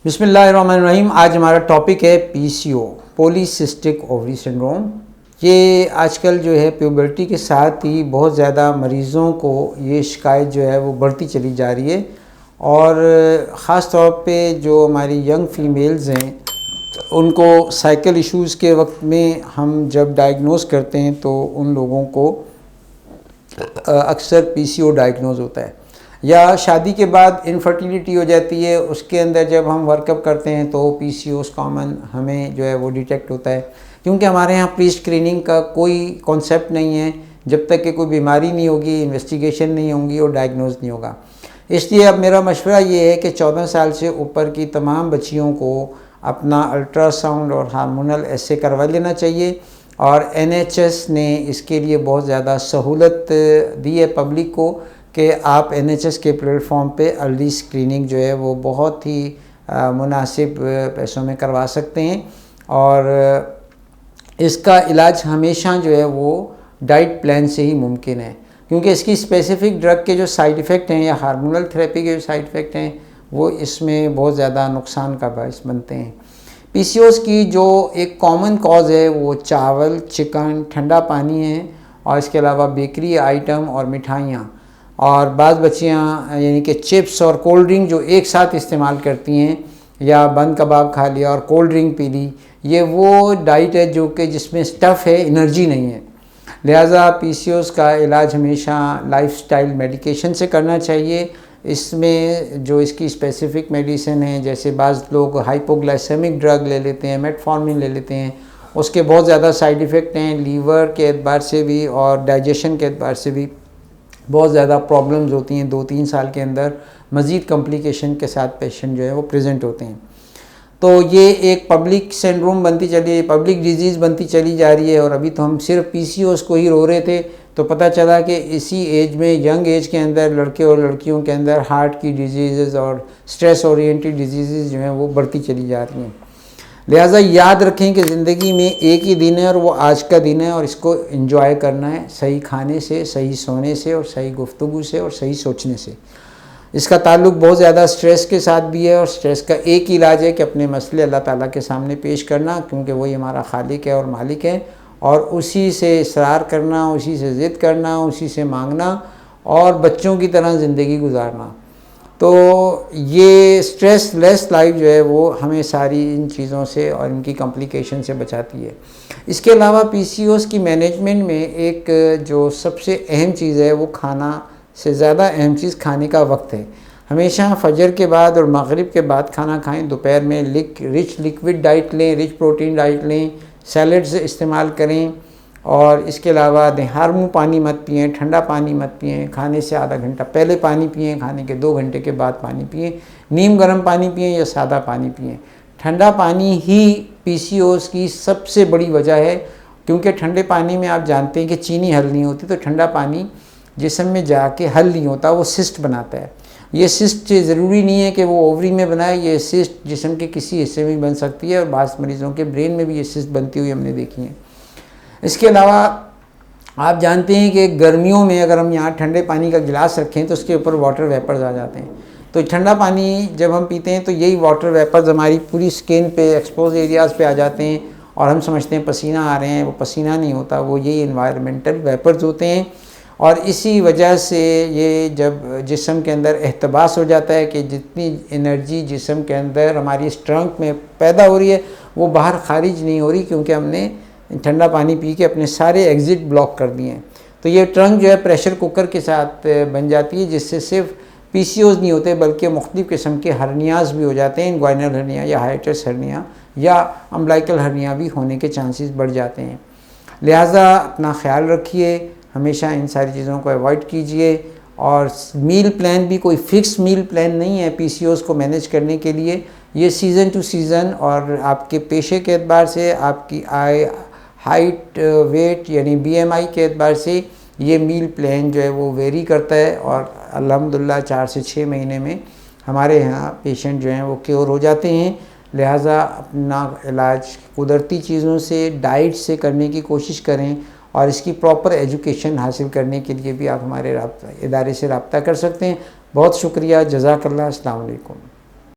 बिस्मिल्लाहिर्रहमानिर्रहीम। आज हमारा टॉपिक है पीसीओ, पॉलीसिस्टिक ओवरी सिंड्रोम। ये आजकल जो है प्यूबर्टी के साथ ही बहुत ज़्यादा मरीज़ों को ये शिकायत जो है वो बढ़ती चली जा रही है, और ख़ास तौर पे जो हमारी यंग फीमेल्स हैं उनको साइकिल इश्यूज़ के वक्त में हम जब डायग्नोज़ करते हैं तो उन लोगों को अक्सर पीसीओ डायग्नोज़ होता है, या शादी के बाद इनफर्टिलिटी हो जाती है, उसके अंदर जब हम वर्कअप करते हैं तो पीसीओ कॉमन हमें जो है वो डिटेक्ट होता है। क्योंकि हमारे यहाँ प्री स्क्रीनिंग का कोई कॉन्सेप्ट नहीं है, जब तक कि कोई बीमारी नहीं होगी, इन्वेस्टिगेशन नहीं होगी और डायग्नोज नहीं होगा। इसलिए अब मेरा मशवरा ये है कि 14 साल से ऊपर की तमाम बच्चियों को अपना अल्ट्रासाउंड और हार्मोनल ऐसे करवा लेना चाहिए, और एनएचएस ने इसके लिए बहुत ज़्यादा सहूलत दी है पब्लिक को कि आप एनएचएस के प्लेटफॉर्म पे अर्ली स्क्रीनिंग जो है वो बहुत ही मुनासिब पैसों में करवा सकते हैं। और इसका इलाज हमेशा जो है वो डाइट प्लान से ही मुमकिन है, क्योंकि इसकी स्पेसिफ़िक ड्रग के जो साइड इफ़ेक्ट हैं या हार्मोनल थेरेपी के जो साइड इफ़ेक्ट हैं वो इसमें बहुत ज़्यादा नुकसान का बायस बनते हैं। पीसीओएस की जो एक कॉमन कॉज है वो चावल, चिकन, ठंडा पानी है, और इसके अलावा बेकरी आइटम और मिठाइयाँ, और बाज़ बच्चियाँ यानी कि चिप्स और कोल्ड ड्रिंक जो एक साथ इस्तेमाल करती हैं, या बंद कबाब खा लिया और कोल्ड ड्रिंक पी ली, ये वो डाइट है जो कि जिसमें स्टफ़ है, एनर्जी नहीं है। लिहाजा पीसीओएस का इलाज हमेशा लाइफस्टाइल मेडिकेशन से करना चाहिए। इसमें जो इसकी स्पेसिफ़िक मेडिसिन है, जैसे बाज़ लोग हाइपोग्लाइसेमिक ड्रग ले लेते हैं, मेटफॉर्मिन ले लेते हैं, उसके बहुत ज़्यादा साइड इफ़ेक्ट हैं, लीवर के एतबार से भी और डाइजेशन के एतबार से भी बहुत ज़्यादा प्रॉब्लम्स होती हैं। 2-3 साल के अंदर मज़ीद कॉम्प्लिकेशन के साथ पेशेंट जो है वो प्रेजेंट होते हैं। तो ये एक पब्लिक सिंड्रोम बनती चली, पब्लिक डिजीज़ बनती चली जा रही है। और अभी तो हम सिर्फ पीसीओएस को ही रो रहे थे, तो पता चला कि इसी एज में, यंग एज के अंदर लड़के और लड़कियों के अंदर हार्ट की डिजीज़ और स्ट्रेस ओरिएंटेड डिजीज़ जो हैं वो बढ़ती चली जा रही हैं। लिहाजा याद रखें कि ज़िंदगी में एक ही दिन है और वो आज का दिन है, और इसको एंजॉय करना है सही खाने से, सही सोने से, और सही गुफ्तगू से, और सही सोचने से। इसका ताल्लुक बहुत ज़्यादा स्ट्रेस के साथ भी है, और स्ट्रेस का एक ही इलाज है कि अपने मसले अल्लाह ताला के सामने पेश करना, क्योंकि वही हमारा खालिक है और मालिक है, और उसी से इसरार करना, उसी से ज़िद करना, उसी से मांगना, और बच्चों की तरह ज़िंदगी गुजारना। तो ये स्ट्रेस लेस लाइफ जो है वो हमें सारी इन चीज़ों से और इनकी कॉम्प्लिकेशन से बचाती है। इसके अलावा पीसीओएस की मैनेजमेंट में एक जो सबसे अहम चीज़ है वो खाना से ज़्यादा अहम चीज़ खाने का वक्त है। हमेशा फजर के बाद और मगरिब के बाद खाना खाएं। दोपहर में रिच लिक्विड डाइट लें, रिच प्रोटीन डाइट लें, सैलड्स इस्तेमाल करें, और इसके अलावा देहार मुँह पानी मत पिएँ, ठंडा पानी मत पिएँ। खाने से आधा घंटा पहले पानी पिएँ, खाने के 2 घंटे के बाद पानी पिएँ। नीम गर्म पानी पिएँ या सादा पानी पिएँ। ठंडा पानी ही पीसीओएस की सबसे बड़ी वजह है, क्योंकि ठंडे पानी में आप जानते हैं कि चीनी हल नहीं होती, तो ठंडा पानी जिस्म में जाके हल नहीं होता, वो सिस्ट बनाता है। ये सिस्ट ज़रूरी नहीं है कि वो ओवरी में बनाए, ये सिस्ट जिस्म के किसी हिस्से में बन सकती है, और बाज़ मरीज़ों के ब्रेन में भी ये सिस्ट बनती हुई हमने देखी है। इसके अलावा आप जानते हैं कि गर्मियों में अगर हम यहाँ ठंडे पानी का गिलास रखें तो उसके ऊपर वाटर वेपर्स आ जाते हैं। तो ठंडा पानी जब हम पीते हैं तो यही वाटर वेपर्स हमारी पूरी स्किन पे, एक्सपोज एरियाज़ पे आ जाते हैं, और हम समझते हैं पसीना आ रहे हैं, वो पसीना नहीं होता, वो यही एनवायरमेंटल वेपर्स होते हैं। और इसी वजह से ये जब जिस्म के अंदर एहतबास हो जाता है कि जितनी एनर्जी जिस्म के अंदर हमारी ट्रंक में पैदा हो रही है वो बाहर खारिज नहीं हो रही, क्योंकि हमने ठंडा पानी पी के अपने सारे एग्ज़िट ब्लॉक कर दिए हैं। तो ये ट्रंक जो है प्रेशर कुकर के साथ बन जाती है, जिससे सिर्फ पीसीओएस नहीं होते बल्कि मुख्तलिफ़ किस्म के हर्नियाज़ भी हो जाते हैं। इंग्वाइनल हर्निया या हाइटस हर्निया या अम्बिलिकल हर्निया भी होने के चांसेस बढ़ जाते हैं। लिहाजा अपना ख्याल रखिए, हमेशा इन सारी चीज़ों को अवॉइड कीजिए। और मील प्लान भी कोई फ़िक्स मील प्लान नहीं है पीसीओएस को मैनेज करने के लिए। ये सीज़न टू सीज़न और आपके पेशे के एतबार से, आपकी आय, हाइट, वेट यानी बीएमआई के एतबार से ये मील प्लान जो है वो वेरी करता है। और अल्हम्दुलिल्लाह 4 से 6 महीने में हमारे यहाँ पेशेंट जो हैं वो क्योर हो जाते हैं। लिहाजा अपना इलाज कुदरती चीज़ों से, डाइट से करने की कोशिश करें, और इसकी प्रॉपर एजुकेशन हासिल करने के लिए भी आप हमारे इदारे से रब्ता कर सकते हैं। बहुत शुक्रिया, जज़ाकल्लाह, अस्सलाम वालेकुम।